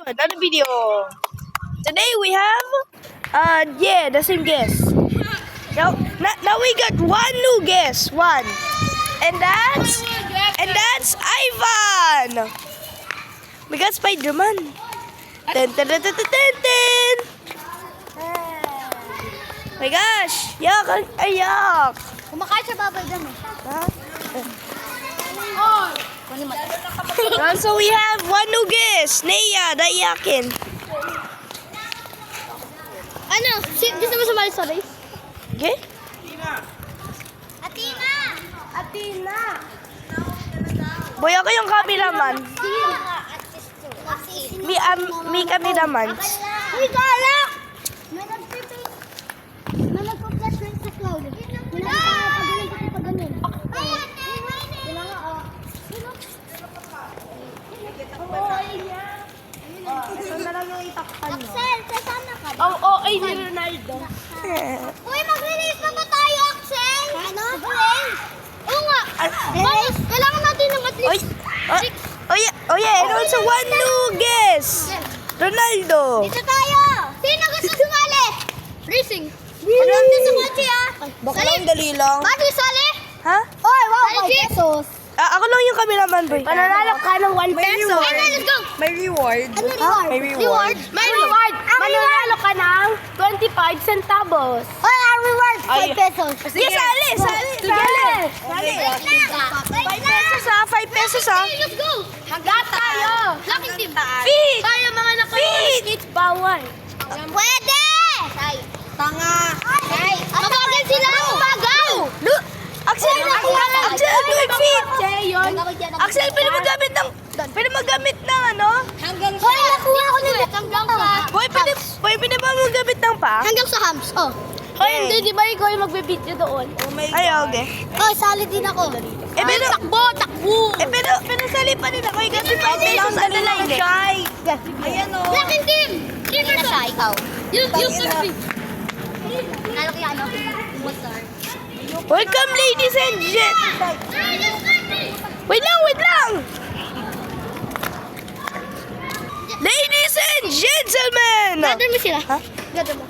another video. Today we have the same guest. Now we got one new guest, and that's Ivan. We got Spider-Man. Ten ten ten ten ten ten. My gosh, yak, ayak. Kumakain sa babay dyan eh. Huh? So we have one new guest, Nea, the yakin. Ano? Gusto mo sumali sa race? Okay? Atina! Boy, ako yung cameraman. Me cameraman. Uy, galak! May nagpa-flash rin sa cloud. Pagaling ko pa ganun. Ito na lang yung itakpan nyo. Axel, sasama ka ba? Ay, ni Ronaldo. Uy, mag-release pa ba tayo, Axel? Ano? Oo nga. Kailangan natin ng at least Oh yeah, and also one new guest. Ronaldo. Dito tayo! Sino gusto sumali? Racing. Ano natin sa kotse ah? Baka lang dali lang. Bakit sali? Ha? Oy, wow, 5 pesos. Ako lang yung cameraman, boy. Mananalo ka ng 1 peso. Let's go! May reward. Ano reward? May reward. May reward! Mananalo ka ng 25 centavos. Oy, ang reward, 5 pesos. Sige, sali. Wait na! 5 pesos ha. Let's go! Hanggang tayo! Laking team. Feet! Tayo mga nakapag-skates bawal. Pwede! Tanga. Mabagal sila! Mabagal! Axel, do it feet. Axel, pwede magamit ng ano? Hanggang sa... Hoy, nakuha ko ng hanggang sa... Boy, pwede ba magamit ng pa? Hanggang sa hams, oh. Hoy, hindi, di ba ikaw yung magbe-video doon? Ay, okay. Oh, sali din ako. Pero, Takbo! pero sali pa din ako. Kasi 5 pesos, ano lang eh. Ayan o. Laking team! Team na siya, ikaw. Yung sabi. Nalo kaya ano? Welcome, ladies and gentlemen. Wait lang. Ladies and gentlemen. Gather mo sila. Ha? Gather mo.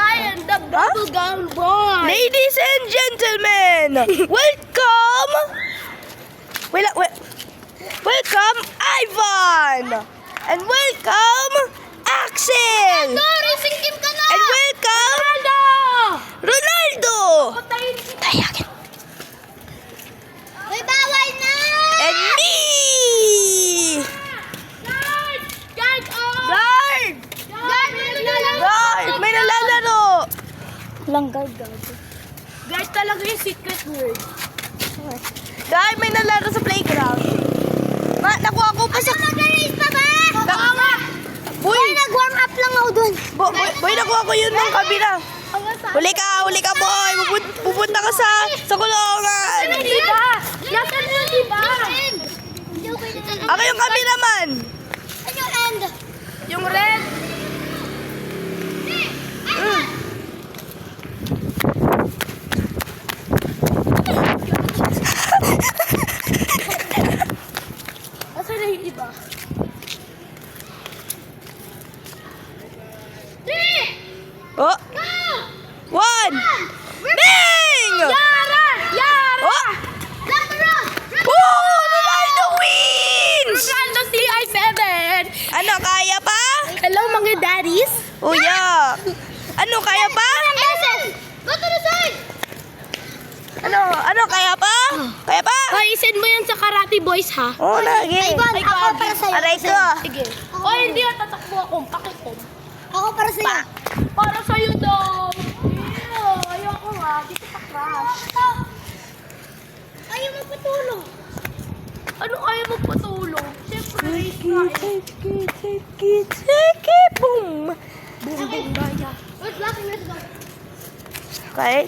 I am the bubblegum boy. Ladies and gentlemen, welcome. Welcome, Ivan. And welcome, Axel. No, racing team ka na. And welcome, Ronaldo. Tayakin. Uy, bawal na. And me. Guard. May nalalaro. Guard talaga yung secret word. Guard, may nalalaro sa playground. Nakuha ko pa sa... Mag-race pa ba? Boy, nag-warm up lang ako dun. Boy, nakuha ko yun ng kabila. Huli ka, boy. Pupunta ka sa kulungan. Diba? Nasaan mo, diba? Ako yung cameraman. Ano yung end? Yung red. Nasaan na yung iba? 3! Oh. 1. Bing! Yara! Oh! Ronaldo wins! Ronaldo CI7! Ano, kaya pa? Hello mga daddies! Oh, yeah. Ano, kaya pa? Go to the side! Ano, kaya pa? Kaya pa? Hoy, isend mo yan sa Karate Boys ha? Oo, lagi. Ako para sa'yo. Aray ko. Sige. Hoy, hindi yan tatakbo akong pakikom. Ako para sa'yo. Para sa'yo daw. Ayoko nga. Dito pa crash. Ayaw magpatulong. Ano ayaw magpatulong? Siyempre, race na eh. Boom. Boom, gaya. Let's go. Okay.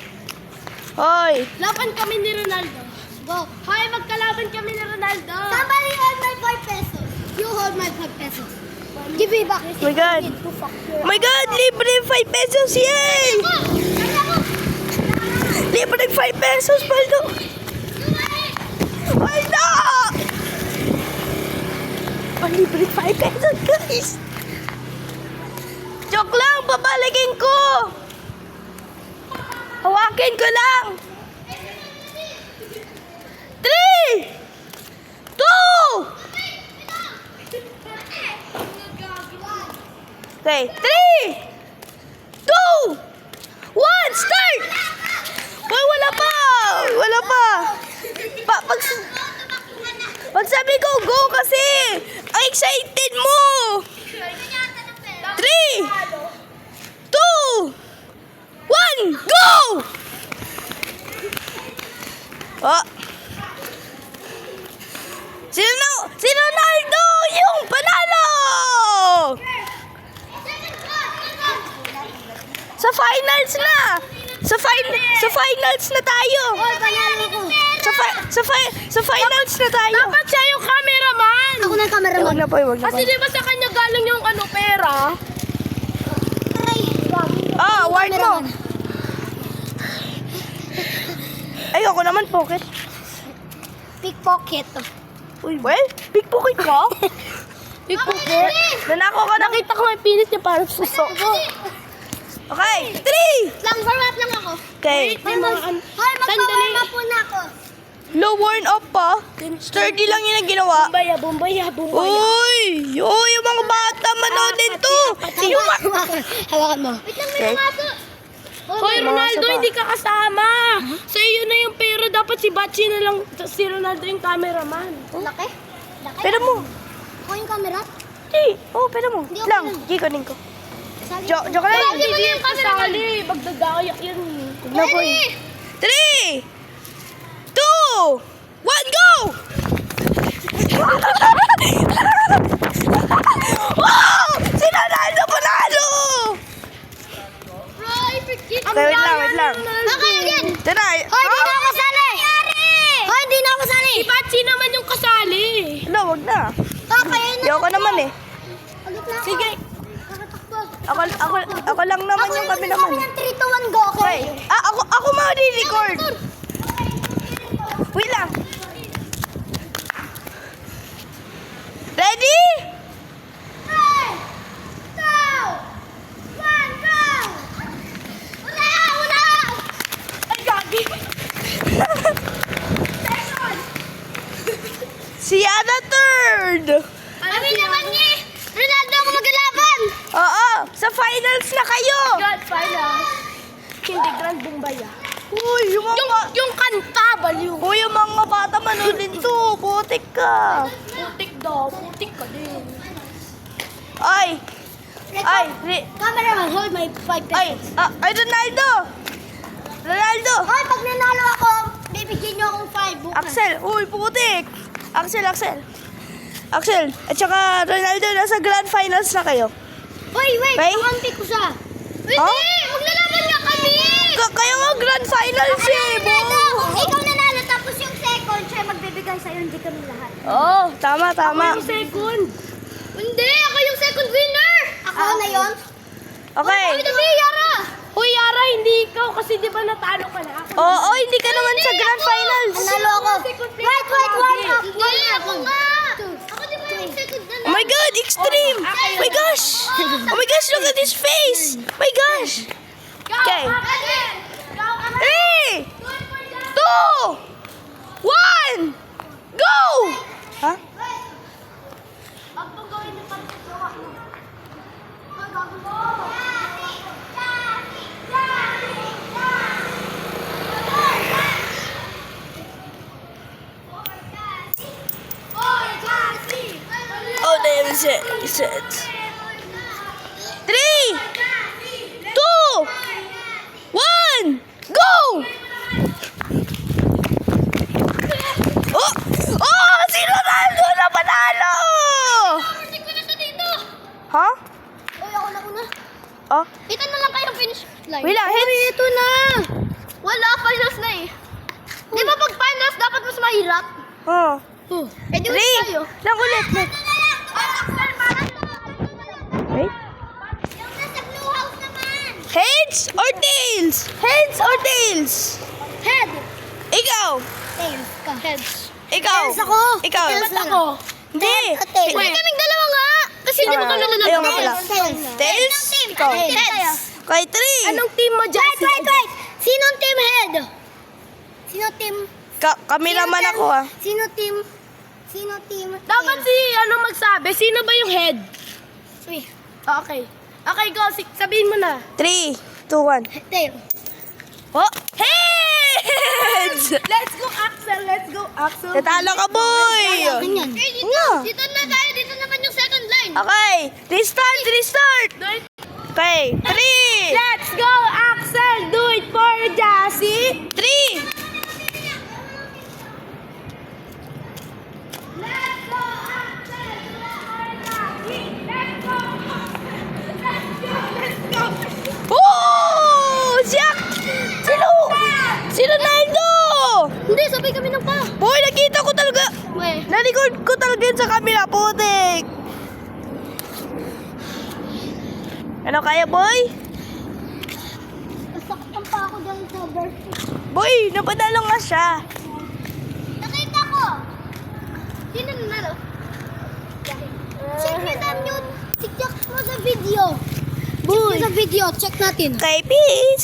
Hoy. Laban kami ni Ronaldo. Go. Hoy, magkalaban kami ni Ronaldo. Somebody hold my 5 pesos. You hold my 5 pesos. Give me back. Oh my God. Oh my God, libre 5 pesos. Yay! Libre 5 pesos, Paldo. Paldo! Libre 5 pesos, guys. Joke lang, babalikin ko. Hawakin ko lang. 3, 2. Okay, 3, 2, 1, start! Uy, wala pa! Wala pa! Pag sabi ko, go kasi! Ang excited mo! 3, 2, 1, go! Oh. Si Ronaldo yung panalo! Sa finals na! Sa finals na tayo! Hoy, panalo ko. Sa finals na tayo! Dapat siya yung cameraman. Ako na yung cameraman. Huwag na po, huwag na po. Kasi di ba sa kanya galing yung pera? Ah, award mo! Ayoko naman, pocket. Pickpocket. Uy, well, pickpocket ka? Pickpocket? Nanako ka na. Nakita ko yung pinis niya parang suso. Okay, 3! Lang, warm lang ako. Okay, Hoy, magpa-warm up muna ako. low worn up pa. Sturdy lang yun ang ginawa. Bumbaya. Uy! Uy, yung mga bata manood din to! Yung Hawakan mo. Wait lang, may mga Hoy, Ronaldo, hindi ka kasama. Sa iyo na yung pera. Dapat si Bachi na lang, si Ronaldo yung cameraman. Laki? Pera mo. Ako yung camera? Di. Oh, pera mo. Hindi, okay Lang. lang. Gikonin ko. Joke lang. Hindi yung kasali. Magdadaayak yan eh. Huwag na po eh. 3, 2, 1, go! Wow! Si Ronaldo panalo! Okay, wait lang. Okay, again. Tara. Hoy, di na ako kasali. Hoy, hindi na ako kasali. Si Bachi naman yung kasali. Wala, wag na. Okay, Ayoko naman eh. Sige. Ako lang naman yung kami naman. Sabi ng 3 to 1 go, okay? Ako ma-record. Wait lang. Ready? 3, 2, 1, go! Una! Ay, gagi. Si Yana third. Sabi naman niya, Ronaldo ako magalaban! Oo, sa finals na kayo. God, finals. Hindi Grand Bumbaya. Uy, Yung kanta, baliw. Uy, yung mga bata manood din to. Putik ka. Putik daw, putik ka din. Ay. Cameraman, hold my 5 pesos. Ay, Ronaldo. Hoy, pag nanalo ako, bibigyan niyo akong 5 bukas. Axel, uy, putik. Axel. At saka Ronaldo, nasa grand finals na kayo. Hoy, wait, Okay? kakampi ko siya. Wait, Huh? maglalaban niya kami! Kaya nga grand finals eh, bo. Ikaw nanalo, tapos yung second, siya magbibigay sa'yo, hindi kami lahat. Oo, tama. second. Hindi, ako yung second winner! Ako na yun? Okay. Yara! Hoy, Yara, hindi ikaw kasi di ba natalo ka na? Oo, hindi ka naman sa grand finals. Nanalo ako. Wait, warm up. Hindi, ako nga. Ako di ba yung second na Oh my God, extreme. Oh my gosh, look at his face. Oh my gosh. Okay. 3, 2, 1, go! Ha? Oh, damn, it's it. 3, 2, 1, go! Oh, si Ronaldo na panalo! Ha? Uy, ako na una. Oh, Ito na lang kayong finish line. wait lang, Henry. Ito na. Wala, finals na eh. Di ba pag finals, dapat mas mahirap? Oh. Eh, di 3, ulit tayo. lang ulit. Wait. Yung nasa blue house naman. Heads or tails? Heads or tails? Head. Ikaw. Tails ka. Heads. Ikaw. Tails ako. Ikaw. Tails ako. Hindi. Hindi kaming dalawa nga. Kasi hindi mo kami Ayaw nanalo. nga pala. Tails. Tails? Ikaw. Heads. Kay 3. Anong team mo, Jassy? Wait. Sinong team head? Sino team? Kami naman ako ah. Sino team? Sino team? Dapat si magsabi. Sino ba yung head? Three. Okay. Okay, go. Sabihin mo na. 3, 2, 1. Tail. Oh! Heads! Let's go, Axel. Let's go, Axel. Natalo ka, boy! Ganyan. Nga. Dito na tayo. Dito naman yung second line. Okay, restart! Okay, 3, Let's go, Axel. Do it for Jassy. 3. Let's go, Axel. Do it for Jassy. Let's go. Let's go. Oh! Siyak! Si Ronaldo! Hindi, sabay kami ng pa. Boy, nakita ko talaga. Wait. Nalikod ko talaga yun sa camera, putik. Ano kaya, boy? Nasakit ang pa ako dyan sa birthday. Boy, napadalo nga siya. Nakita ko. Sino nanalo? Check nyo na yun. Check mo sa video. Check mo sa video. Check natin. Okay, peace!